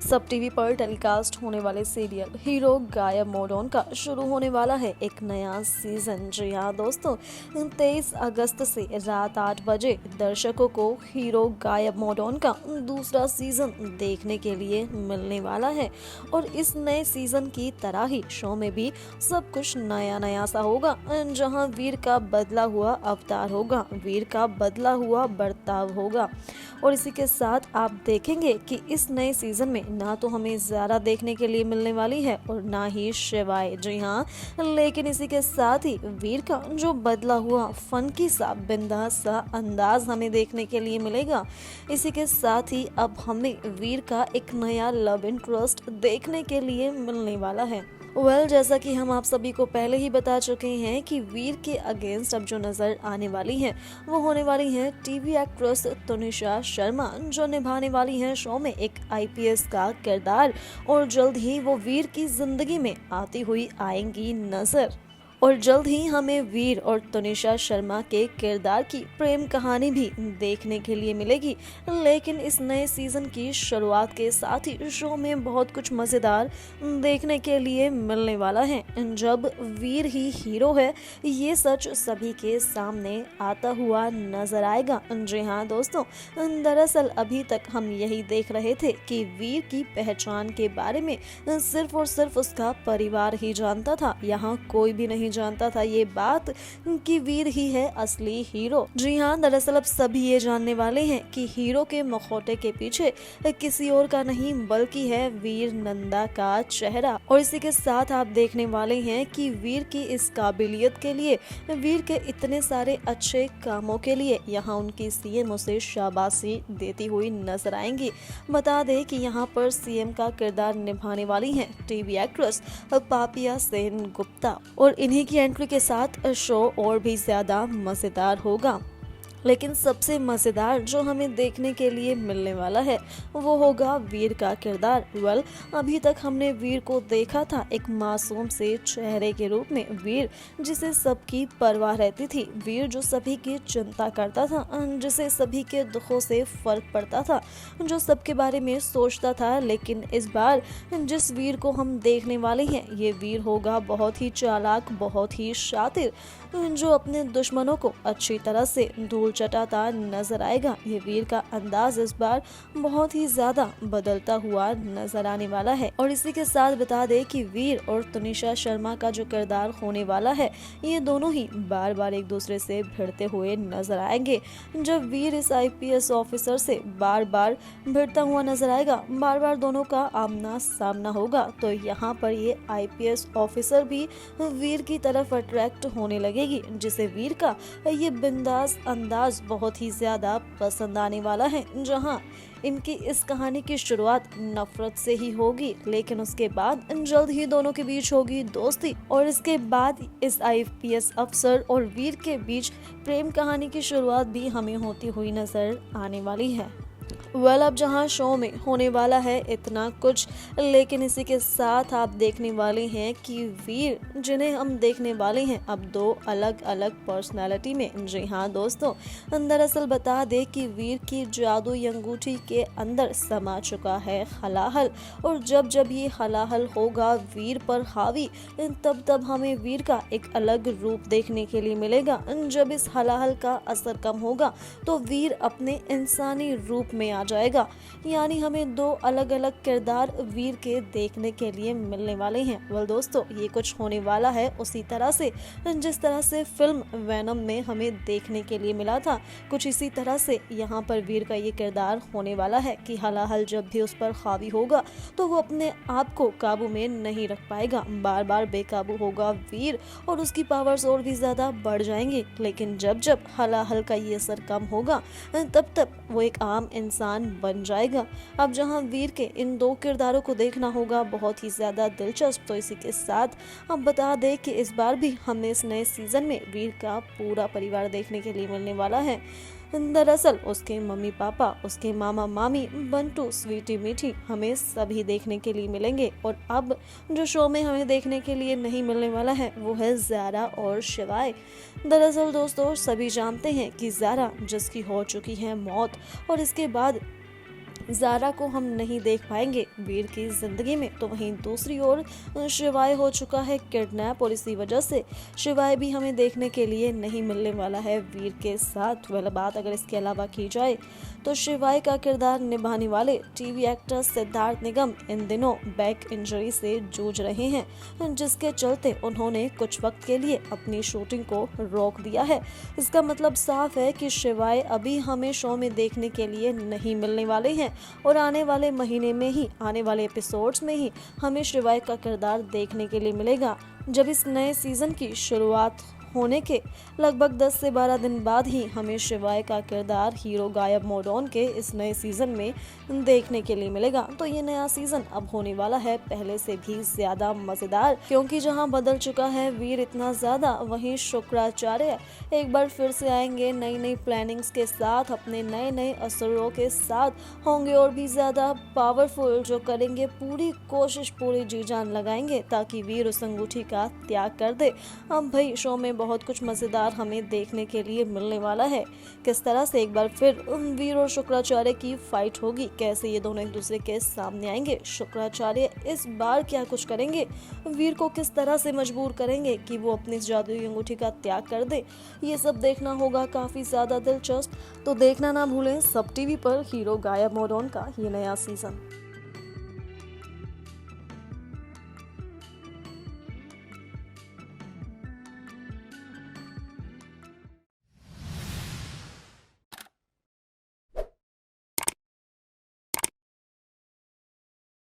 सब टीवी पर टेलीकास्ट होने वाले सीरियल हीरो गायब मोड ऑन का शुरू होने वाला है एक नया सीजन। जी हाँ दोस्तों, 23 अगस्त से रात 8 बजे दर्शकों को हीरो गायब मोड ऑन का दूसरा सीजन देखने के लिए मिलने वाला है। और इस नए सीजन की तरह ही शो में भी सब कुछ नया नया सा होगा, जहां वीर का बदला हुआ अवतार होगा, वीर का बदला हुआ बर्ताव होगा। और इसी के साथ आप देखेंगे कि इस नए सीजन में ना तो हमें ज़्यादा देखने के लिए मिलने वाली है और ना ही शिवाय। जी हाँ, लेकिन इसी के साथ ही वीर का जो बदला हुआ फनकी सा बिंदास सा अंदाज हमें देखने के लिए मिलेगा। इसी के साथ ही अब हमें वीर का एक नया लव इंटरेस्ट देखने के लिए मिलने वाला है। जैसा कि हम आप सभी को पहले ही बता चुके हैं कि वीर के अगेंस्ट अब जो नजर आने वाली हैं वो होने वाली हैं टीवी एक्ट्रेस तनिषा शर्मा, जो निभाने वाली हैं शो में एक आईपीएस का किरदार। और जल्द ही वो वीर की जिंदगी में आती हुई आएंगी नजर। और जल्द ही हमें वीर और तनिषा शर्मा के किरदार की प्रेम कहानी भी देखने के लिए मिलेगी। लेकिन इस नए सीजन की शुरुआत के साथ ही शो में बहुत कुछ मज़ेदार देखने के लिए मिलने वाला है, जब वीर ही हीरो है ये सच सभी के सामने आता हुआ नजर आएगा। जी हाँ दोस्तों, दरअसल अभी तक हम यही देख रहे थे कि वीर की पहचान के बारे में सिर्फ और सिर्फ उसका परिवार ही जानता था। यहाँ कोई भी नहीं जानता था ये बात कि वीर ही है असली हीरो। जी हाँ, दरअसल अब सभी ये जानने वाले हैं कि हीरो के मुखौटे के पीछे किसी और का नहीं बल्कि है वीर नंदा का चेहरा। और इसी के साथ आप देखने वाले हैं कि वीर की इस काबिलियत के लिए, वीर के इतने सारे अच्छे कामों के लिए यहाँ उनकी सीएम उसे शाबाशी देती हुई नजर आएंगी। बता दें कि यहाँ पर सीएम का किरदार निभाने वाली हैं टीवी एक्ट्रेस पापिया सेन गुप्ता। और इन्हीं की एंट्री के साथ शो और भी ज्यादा मजेदार होगा। लेकिन सबसे मज़ेदार जो हमें देखने के लिए मिलने वाला है वो होगा वीर का किरदार। अभी तक हमने वीर को देखा था एक मासूम से चेहरे के रूप में, वीर जिसे सबकी परवाह रहती थी, वीर जो सभी की चिंता करता था, जिसे सभी के दुखों से फर्क पड़ता था, जो सबके बारे में सोचता था। लेकिन इस बार जिस वीर को हम देखने वाले हैं ये वीर होगा बहुत ही चालाक, बहुत ही शातिर, जो अपने दुश्मनों को अच्छी तरह से धूल चटाता नजर आएगा। ये वीर का अंदाज इस बार बहुत ही ज्यादा बदलता हुआ नजर आने वाला है। और इसी के साथ बता दे कि वीर और तनिषा शर्मा का जो किरदार होने वाला है ये दोनों ही बार बार एक दूसरे से भिड़ते हुए नजर आएंगे। जब वीर इस आईपीएस ऑफिसर से बार बार भिड़ता हुआ नजर आएगा, बार बार दोनों का आमना सामना होगा, तो यहाँ पर ये आईपीएस ऑफिसर भी वीर की तरफ अट्रैक्ट होने लगेगी, जिसे वीर का ये बिंदास अंदाज बहुत ही ज्यादा पसंद आने वाला है। जहां इनकी इस कहानी की शुरुआत नफरत से ही होगी, लेकिन उसके बाद जल्द ही दोनों के बीच होगी दोस्ती। और इसके बाद इस आईपीएस अफसर और वीर के बीच प्रेम कहानी की शुरुआत भी हमें होती हुई नजर आने वाली है। अब जहां शो में होने वाला है इतना कुछ, लेकिन इसी के साथ आप देखने वाले हैं कि वीर जिन्हें हम देखने वाले हैं अब दो अलग अलग पर्सनालिटी में। जी हाँ दोस्तों, दरअसल बता दे कि वीर की जादुई अंगूठी के अंदर समा चुका है हलाहल। और जब जब ये हलाहल होगा वीर पर हावी, तब तब हमें वीर का एक अलग रूप देखने के लिए मिलेगा। जब इस हलाहल का असर कम होगा तो वीर अपने इंसानी रूप में आ जाएगा। यानी हमें दो अलग अलग किरदार वीर के देखने के लिए मिलने वाले हैं। दोस्तों, ये कुछ होने वाला है उसी तरह से जिस तरह से फिल्म वैनम में हमें देखने के लिए मिला था। कुछ इसी तरह से यहाँ पर वीर का ये किरदार होने वाला है कि हलाहल जब भी उस पर हावी होगा तो वो अपने आप को काबू में नहीं रख पाएगा, बार बार बेकाबू होगा वीर और उसकी पावर्स और भी ज्यादा बढ़ जाएंगी। लेकिन जब जब हलाहल का ये असर कम होगा तब तब वो एक आम इंसान बन जाएगा। अब जहां वीर के इन दो किरदारों को देखना होगा बहुत ही ज्यादा दिलचस्प। तो इसी के साथ अब बता दें कि इस बार भी हमें इस नए सीजन में वीर का पूरा परिवार देखने के लिए मिलने वाला है। दरअसल उसके मम्मी पापा, उसके मामा मामी, बंटू, स्वीटी मीठी, हमें सभी देखने के लिए मिलेंगे। और अब जो शो में हमें देखने के लिए नहीं मिलने वाला है वो है ज़ारा और शिवाय। दरअसल दोस्तों, सभी जानते हैं कि ज़ारा जिसकी हो चुकी है मौत और इसके बाद ज़ारा को हम नहीं देख पाएंगे वीर की जिंदगी में, तो वहीं दूसरी ओर शिवाय हो चुका है किडनैप और इसी वजह से शिवाय भी हमें देखने के लिए नहीं मिलने वाला है वीर के साथ। वह बात अगर इसके अलावा की जाए तो शिवाय का किरदार निभाने वाले टीवी एक्टर सिद्धार्थ निगम इन दिनों बैक इंजरी से जूझ रहे हैं, जिसके चलते उन्होंने कुछ वक्त के लिए अपनी शूटिंग को रोक दिया है। इसका मतलब साफ है कि शिवाय अभी हमें शो में देखने के लिए नहीं मिलने वाले हैं और आने वाले महीने में ही, आने वाले एपिसोड्स में ही हमें शिवाय का किरदार देखने के लिए मिलेगा। जब इस नए सीजन की शुरुआत होने के लगभग 10 से 12 दिन बाद ही हमें शिवाय का किरदार हीरो गायब मोड ऑन के इस नए सीजन में देखने के लिए मिलेगा। तो ये नया सीजन अब होने वाला है पहले से भी ज्यादा मजेदार, क्योंकि जहां बदल चुका है वीर इतना ज्यादा, वहीं शुक्राचार्य एक बार फिर से आएंगे नई नई प्लानिंग्स के साथ, अपने नए नए असुरों के साथ होंगे और भी ज्यादा पावरफुल, जो करेंगे पूरी कोशिश, पूरी जी जान लगाएंगे ताकि वीर उस अंगूठी का त्याग कर दे। अब भाई शो में बहुत कुछ मजेदार हमें देखने के लिए मिलने वाला है। किस तरह से एक बार फिर वीर और शुक्राचार्य की फाइट होगी, कैसे ये दोनों एक दूसरे के सामने आएंगे, शुक्राचार्य इस बार क्या कुछ करेंगे, वीर को किस तरह से मजबूर करेंगे कि वो अपनी जादुई अंगूठी का त्याग कर दे, ये सब देखना होगा काफी ज्यादा दिलचस्प। तो देखना ना भूलें सब टीवी पर हीरो गायब मोड ऑन का ये नया सीजन।